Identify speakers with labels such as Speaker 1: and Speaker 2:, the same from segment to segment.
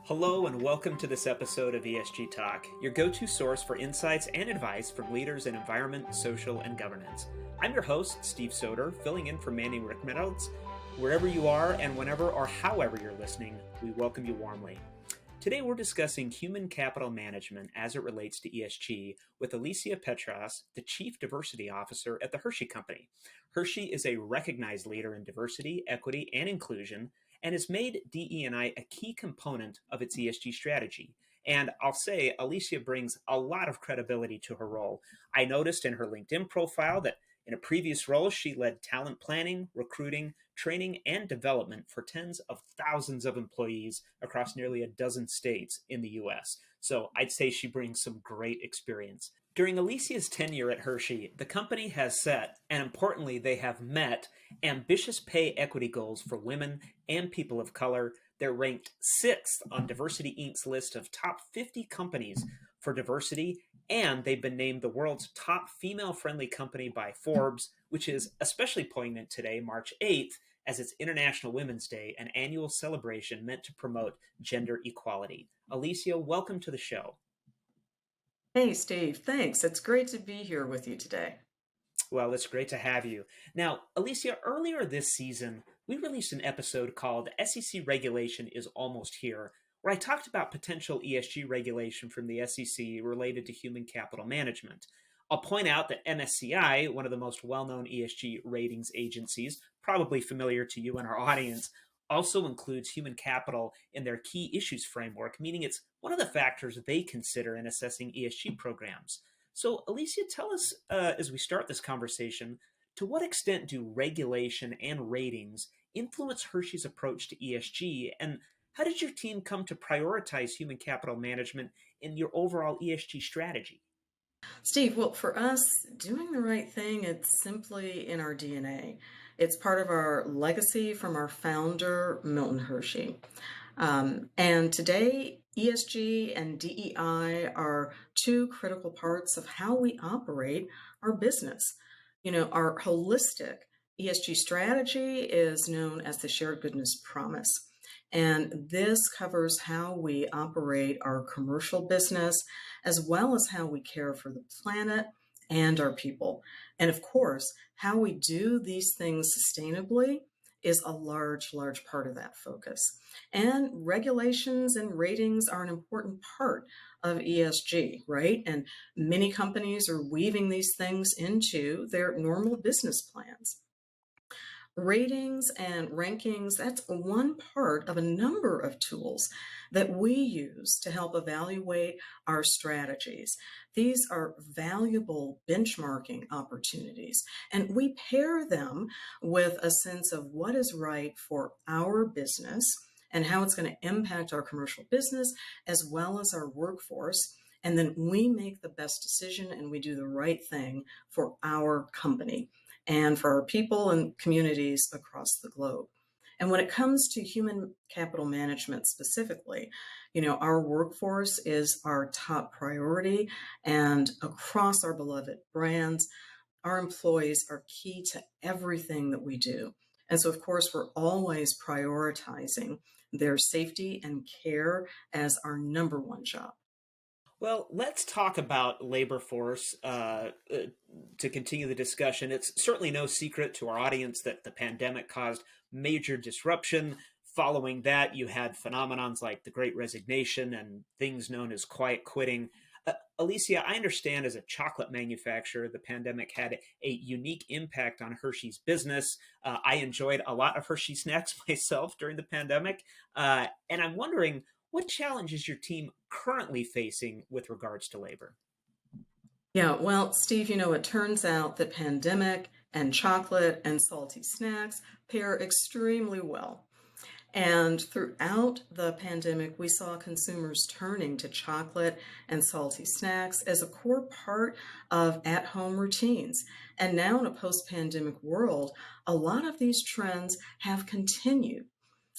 Speaker 1: Hello and welcome to this episode of ESG Talk, your go-to source for insights and advice from leaders in environment, social, and governance. I'm your host, Steve Soter, filling in for Mandy Reynolds. Wherever you are and whenever or however you're listening, we welcome you warmly. Today we're discussing human capital management as it relates to ESG with Alicia Petross, the Chief Diversity Officer at the Hershey Company. Hershey is a recognized leader in diversity, equity, and inclusion, and has made DE&I a key component of its ESG strategy. And I'll say Alicia brings a lot of credibility to her role. I noticed in her LinkedIn profile that in a previous role, she led talent planning, recruiting, training, and development for tens of thousands of employees across nearly a dozen states in the US. So I'd say she brings some great experience. During Alicia's tenure at Hershey, the company has set, and importantly, they have met, ambitious pay equity goals for women and people of color. They're ranked 6th on Diversity Inc's list of top 50 companies for diversity, and they've been named the world's top female-friendly company by Forbes, which is especially poignant today, March 8th, as it's International Women's Day, an annual celebration meant to promote gender equality. Alicia, welcome to the show.
Speaker 2: Hey, Steve, thanks. It's great to be here with you today.
Speaker 1: Well, it's great to have you. Now, Alicia, earlier this season, we released an episode called SEC Regulation is Almost Here, where I talked about potential ESG regulation from the SEC related to human capital management. I'll point out that MSCI, one of the most well-known ESG ratings agencies, probably familiar to you and our audience, also includes human capital in their key issues framework, meaning it's one of the factors they consider in assessing ESG programs. So, Alicia, tell us, as we start this conversation, to what extent do regulation and ratings influence Hershey's approach to ESG, and how did your team come to prioritize human capital management in your overall ESG strategy?
Speaker 2: Steve, well, for us, doing the right thing, it's simply in our DNA. It's part of our legacy from our founder, Milton Hershey. And today, ESG and DEI are two critical parts of how we operate our business. You know, our holistic ESG strategy is known as the Shared Goodness Promise. And this covers how we operate our commercial business, as well as how we care for the planet and our people. And of course, how we do these things sustainably is a large part of that focus. And regulations and ratings are an important part of ESG, right? And many companies are weaving these things into their normal business plans. Ratings and rankings, that's one part of a number of tools that we use to help evaluate our strategies. These are valuable benchmarking opportunities, and we pair them with a sense of what is right for our business and how it's going to impact our commercial business as well as our workforce. And then we make the best decision and we do the right thing for our company and for our people and communities across the globe. And when it comes to human capital management specifically, you know, our workforce is our top priority, and across our beloved brands, our employees are key to everything that we do. And so, of course, we're always prioritizing their safety and care as our number one job.
Speaker 1: Well, let's talk about labor force to continue the discussion. It's certainly no secret to our audience that the pandemic caused major disruption. Following that, you had phenomenons like the Great Resignation and things known as quiet quitting. Alicia, I understand as a chocolate manufacturer, the pandemic had a unique impact on Hershey's business. I enjoyed a lot of Hershey snacks myself during the pandemic. And I'm wondering, what challenge is your team currently facing with regards to labor?
Speaker 2: Yeah, well, Steve, you know, it turns out that pandemic and chocolate and salty snacks pair extremely well. And throughout the pandemic, we saw consumers turning to chocolate and salty snacks as a core part of at-home routines. And now in a post-pandemic world, a lot of these trends have continued.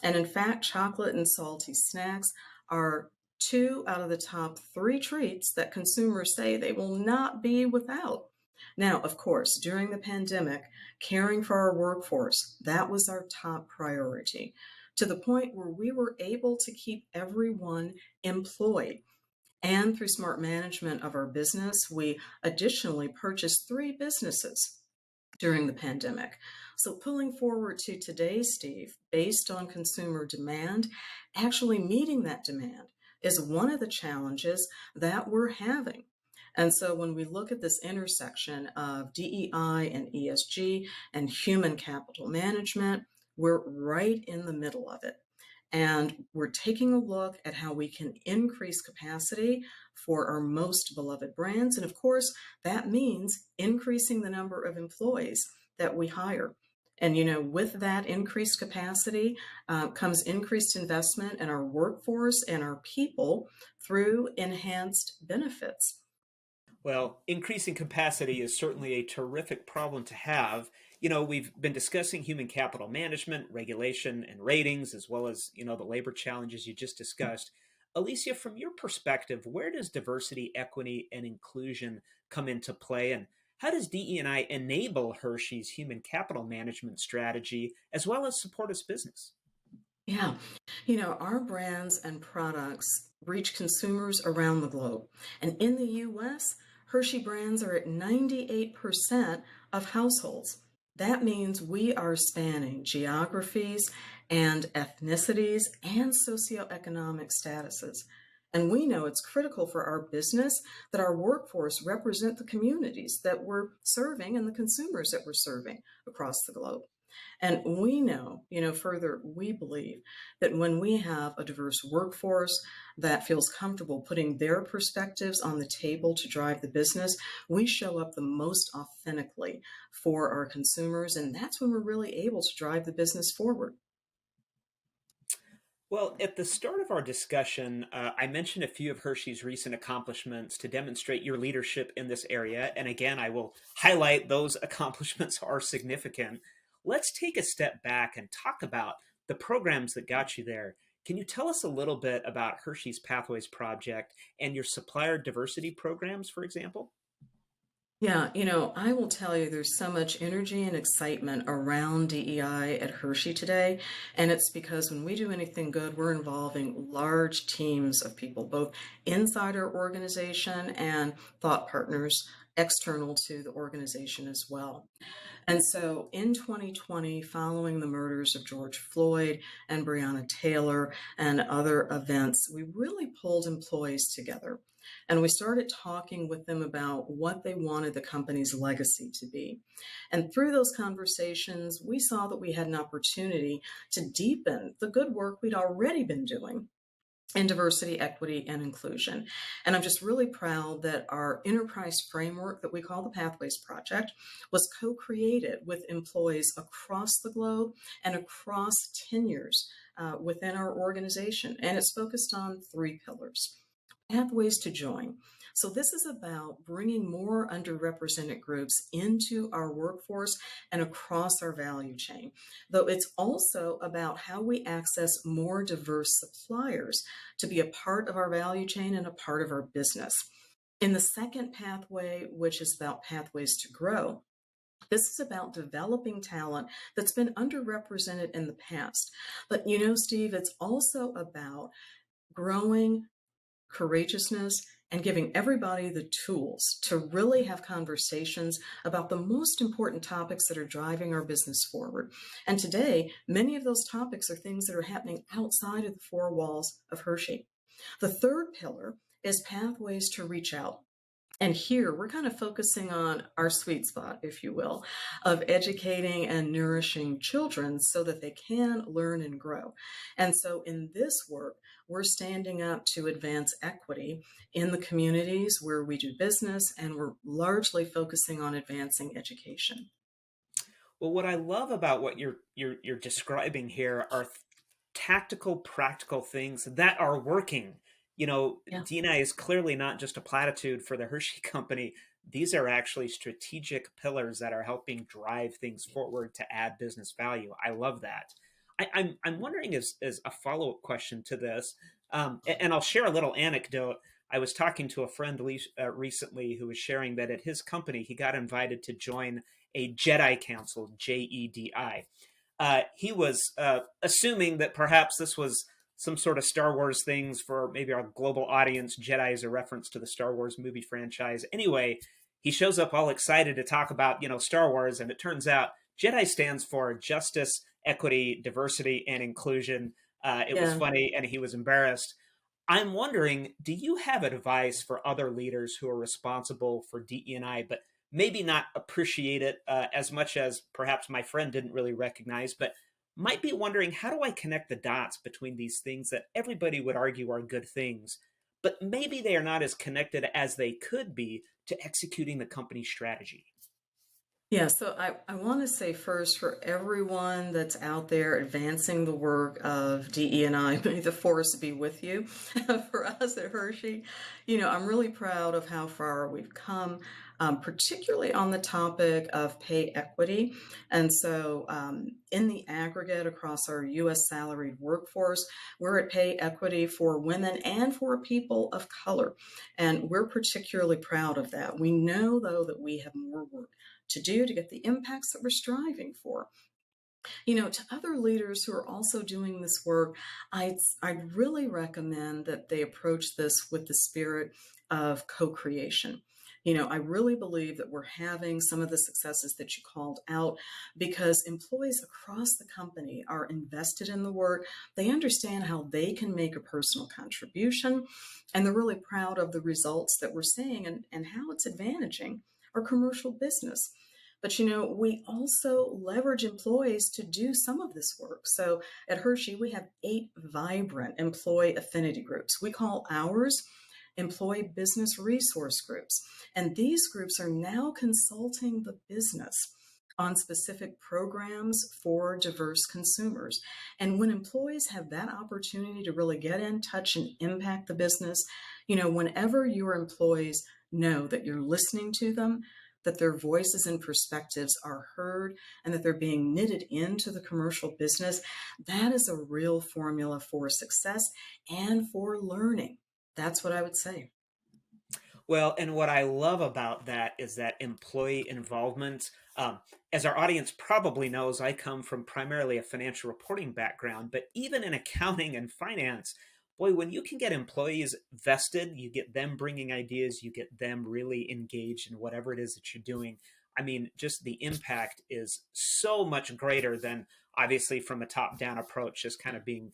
Speaker 2: And in fact, chocolate and salty snacks are 2 out of the top 3 treats that consumers say they will not be without. Now, of course, during the pandemic, caring for our workforce, that was our top priority. to the point where we were able to keep everyone employed. And through smart management of our business, we additionally purchased 3 businesses during the pandemic. So, pulling forward to today, Steve, based on consumer demand, actually meeting that demand is one of the challenges that we're having. And so, when we look at this intersection of DEI and ESG and human capital management, we're right in the middle of it. And we're taking a look at how we can increase capacity for our most beloved brands. And of course, that means increasing the number of employees that we hire. And, with that increased capacity comes increased investment in our workforce and our people through enhanced benefits.
Speaker 1: Well, increasing capacity is certainly a terrific problem to have. We've been discussing human capital management, regulation, and ratings, as well as, the labor challenges you just discussed. Alicia, from your perspective, where does diversity, equity, and inclusion come into play? And how does DE&I enable Hershey's human capital management strategy, as well as support its business?
Speaker 2: Yeah, our brands and products reach consumers around the globe. And in the US, Hershey brands are at 98% of households. That means we are spanning geographies and ethnicities and socioeconomic statuses. And we know it's critical for our business that our workforce represent the communities that we're serving and the consumers that we're serving across the globe. And we know, further, we believe that when we have a diverse workforce that feels comfortable putting their perspectives on the table to drive the business, we show up the most authentically for our consumers. And that's when we're really able to drive the business forward.
Speaker 1: Well, at the start of our discussion, I mentioned a few of Hershey's recent accomplishments to demonstrate your leadership in this area. And again, I will highlight those accomplishments are significant. Let's take a step back and talk about the programs that got you there. Can you tell us a little bit about Hershey's Pathways Project and your supplier diversity programs, for example?
Speaker 2: Yeah, I will tell you there's so much energy and excitement around DEI at Hershey today. And it's because when we do anything good, we're involving large teams of people, both inside our organization and thought partners external to the organization as well. And so in 2020, following the murders of George Floyd and Breonna Taylor and other events, we really pulled employees together. And we started talking with them about what they wanted the company's legacy to be. And through those conversations, we saw that we had an opportunity to deepen the good work we'd already been doing in diversity, equity, and inclusion. And I'm just really proud that our enterprise framework that we call the Pathways Project was co-created with employees across the globe and across tenures within our organization. And it's focused on 3 pillars. Pathways to join. So this is about bringing more underrepresented groups into our workforce and across our value chain, though it's also about how we access more diverse suppliers to be a part of our value chain and a part of our business. In the second pathway, which is about pathways to grow, this is about developing talent that's been underrepresented in the past. But Steve, it's also about growing courageousness, and giving everybody the tools to really have conversations about the most important topics that are driving our business forward. And today, many of those topics are things that are happening outside of the 4 walls of Hershey. The third pillar is pathways to reach out. And here we're kind of focusing on our sweet spot, if you will, of educating and nourishing children so that they can learn and grow. And so in this work, we're standing up to advance equity in the communities where we do business, and we're largely focusing on advancing education.
Speaker 1: Well, what I love about what you're describing here are tactical, practical things that are working.
Speaker 2: Yeah.
Speaker 1: D&I is clearly not just a platitude for the Hershey Company. These are actually strategic pillars that are helping drive things forward to add business value. I love that. I'm wondering as a follow-up question to this, and I'll share a little anecdote. I was talking to a friend recently who was sharing that at his company, he got invited to join a JEDI Council, JEDI. he was assuming that perhaps this was some sort of Star Wars things for maybe our global audience. Jedi is a reference to the Star Wars movie franchise. Anyway, he shows up all excited to talk about, Star Wars, and it turns out Jedi stands for justice, equity, diversity, and inclusion. It was
Speaker 2: Yeah.
Speaker 1: funny, and he was embarrassed. I'm wondering, do you have advice for other leaders who are responsible for DE&I, but maybe not appreciate it as much as perhaps my friend didn't really recognize, but might be wondering, how do I connect the dots between these things that everybody would argue are good things, but maybe they are not as connected as they could be to executing the company strategy?
Speaker 2: Yeah, so I want to say first, for everyone that's out there advancing the work of DE&I, may the force be with you. For us at Hershey, I'm really proud of how far we've come, particularly on the topic of pay equity. And so, in the aggregate across our U.S. salaried workforce, we're at pay equity for women and for people of color. And we're particularly proud of that. We know, though, that we have more work to do to get the impacts that we're striving for. To other leaders who are also doing this work, I'd really recommend that they approach this with the spirit of co-creation. I really believe that we're having some of the successes that you called out because employees across the company are invested in the work. They understand how they can make a personal contribution, and they're really proud of the results that we're seeing and how it's advantaging our commercial business. But we also leverage employees to do some of this work. So at Hershey, we have 8 vibrant employee affinity groups. We call ours employee business resource groups. And these groups are now consulting the business on specific programs for diverse consumers. And when employees have that opportunity to really get in, touch, and impact the business, whenever your employees know that you're listening to them, that their voices and perspectives are heard, and that they're being knitted into the commercial business, that is a real formula for success and for learning. That's what I would say.
Speaker 1: Well, and what I love about that is that employee involvement. As our audience probably knows, I come from primarily a financial reporting background, but even in accounting and finance, boy, when you can get employees vested, you get them bringing ideas, you get them really engaged in whatever it is that you're doing. I mean, just the impact is so much greater than obviously from a top down approach, just kind of being,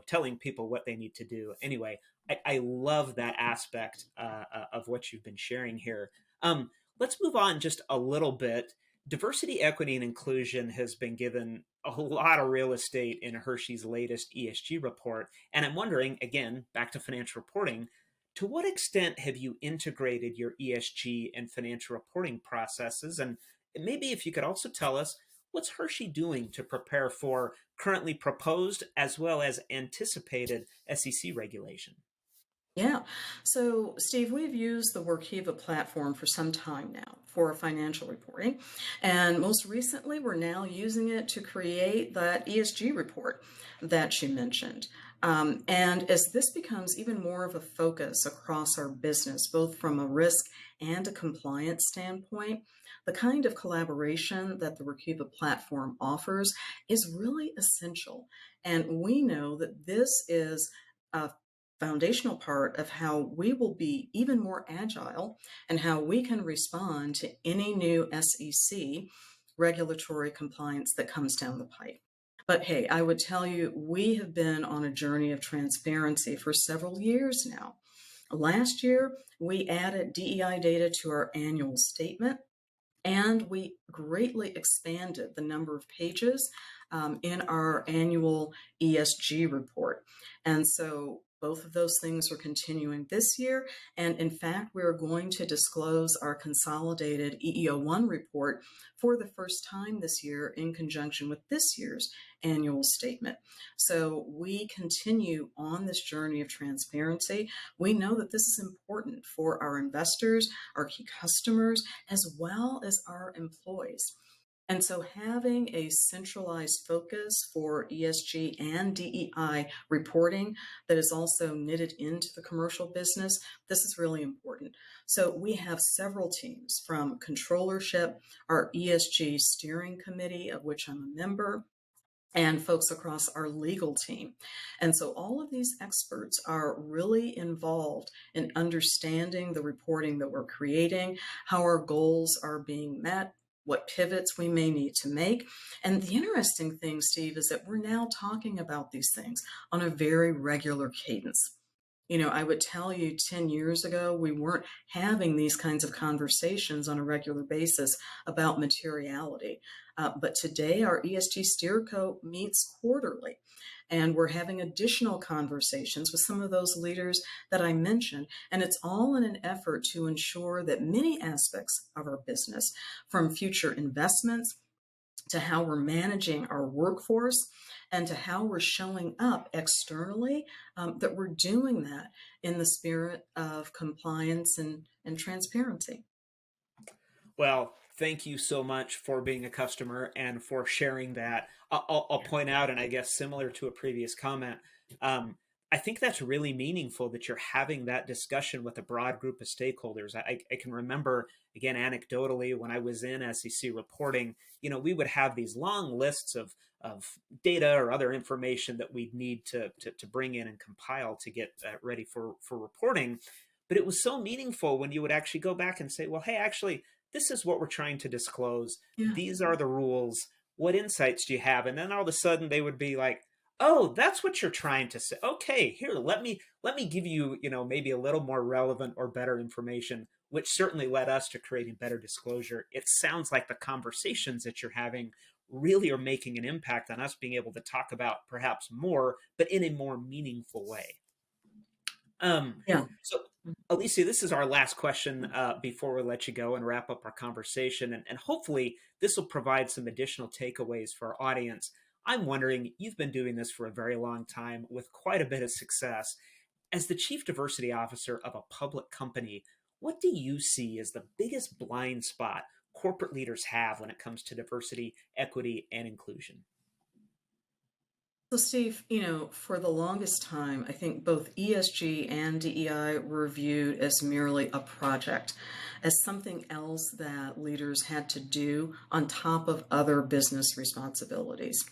Speaker 1: telling people what they need to do. Anyway, I love that aspect of what you've been sharing here. Let's move on just a little bit. Diversity, equity, and inclusion has been given a lot of real estate in Hershey's latest ESG report. And I'm wondering, again, back to financial reporting, to what extent have you integrated your ESG and financial reporting processes? And maybe if you could also tell us, what's Hershey doing to prepare for currently proposed as well as anticipated SEC regulation?
Speaker 2: Yeah. So, Steve, we've used the Workiva platform for some time now for financial reporting. And most recently, we're now using it to create that ESG report that you mentioned. And as this becomes even more of a focus across our business, both from a risk and a compliance standpoint, the kind of collaboration that the Workiva platform offers is really essential. And we know that this is a foundational part of how we will be even more agile and how we can respond to any new SEC regulatory compliance that comes down the pipe. But hey, I would tell you, we have been on a journey of transparency for several years now. Last year, we added DEI data to our annual statement, and we greatly expanded the number of pages in our annual ESG report. And so both of those things are continuing this year. And in fact, we're going to disclose our consolidated EEO1 report for the first time this year in conjunction with this year's annual statement. So we continue on this journey of transparency. We know that this is important for our investors, our key customers, as well as our employees. And so having a centralized focus for ESG and DEI reporting that is also knitted into the commercial business, this is really important. So we have several teams from controllership, our ESG steering committee, of which I'm a member, and folks across our legal team. And so all of these experts are really involved in understanding the reporting that we're creating, how our goals are being met, what pivots we may need to make. And the interesting thing, Steve, is that we're now talking about these things on a very regular cadence. I would tell you 10 years ago, we weren't having these kinds of conversations on a regular basis about materiality. But today, our ESG Steer Co meets quarterly, and we're having additional conversations with some of those leaders that I mentioned. And it's all in an effort to ensure that many aspects of our business, from future investments to how we're managing our workforce and to how we're showing up externally, that we're doing that in the spirit of compliance and transparency.
Speaker 1: Well, thank you so much for being a customer and for sharing that. I'll point out, and I guess similar to a previous comment, I think that's really meaningful that you're having that discussion with a broad group of stakeholders. I can remember, again, anecdotally, when I was in SEC reporting, we would have these long lists of data or other information that we'd need to bring in and compile to get ready for reporting. But it was so meaningful when you would actually go back and say, well, hey, actually, this is what we're trying to disclose.
Speaker 2: Yeah.
Speaker 1: These are the rules. What insights do you have? And then all of a sudden they would be like, oh, that's what you're trying to say. Okay, here, let me give you, maybe a little more relevant or better information, which certainly led us to creating better disclosure. It sounds like the conversations that you're having really are making an impact on us being able to talk about perhaps more, but in a more meaningful way.
Speaker 2: Yeah.
Speaker 1: So, Alicia, this is our last question before we let you go and wrap up our conversation. And hopefully this will provide some additional takeaways for our audience. I'm wondering, you've been doing this for a very long time with quite a bit of success. As the Chief Diversity Officer of a public company, what do you see as the biggest blind spot corporate leaders have when it comes to diversity, equity, and inclusion?
Speaker 2: So, Steve, for the longest time, I think both ESG and DEI were viewed as merely a project, as something else that leaders had to do on top of other business responsibilities.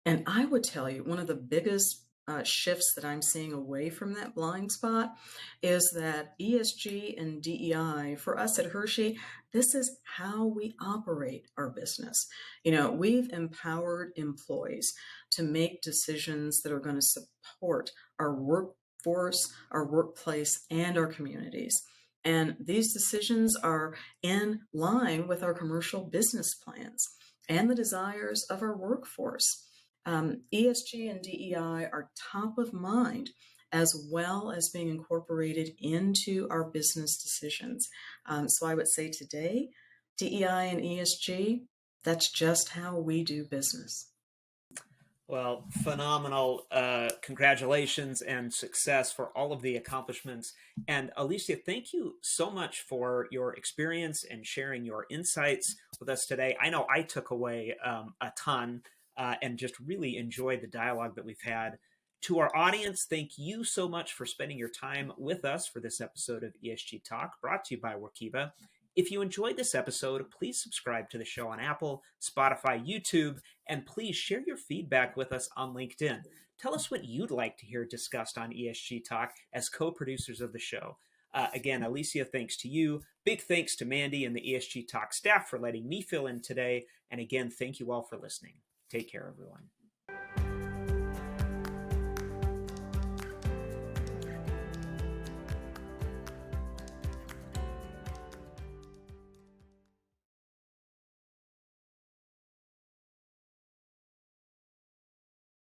Speaker 2: And I would tell you, one of the biggest shifts that I'm seeing away from that blind spot is that ESG and DEI, for us at Hershey, this is how we operate our business. We've empowered employees to make decisions that are going to support our workforce, our workplace, and our communities. And these decisions are in line with our commercial business plans and the desires of our workforce. ESG and DEI are top of mind, as well as being incorporated into our business decisions. So I would say today, DEI and ESG, that's just how we do business.
Speaker 1: Well, phenomenal. Congratulations and success for all of the accomplishments. And Alicia, thank you so much for your experience and sharing your insights with us today. I know I took away a ton and just really enjoyed the dialogue that we've had. To our audience, thank you so much for spending your time with us for this episode of ESG Talk, brought to you by Workiva. If you enjoyed this episode, please subscribe to the show on Apple, Spotify, YouTube, and please share your feedback with us on LinkedIn. Tell us what you'd like to hear discussed on ESG Talk as co-producers of the show. Again, Alicia, thanks to you. Big thanks to Mandy and the ESG Talk staff for letting me fill in today. And again, thank you all for listening. Take care, everyone.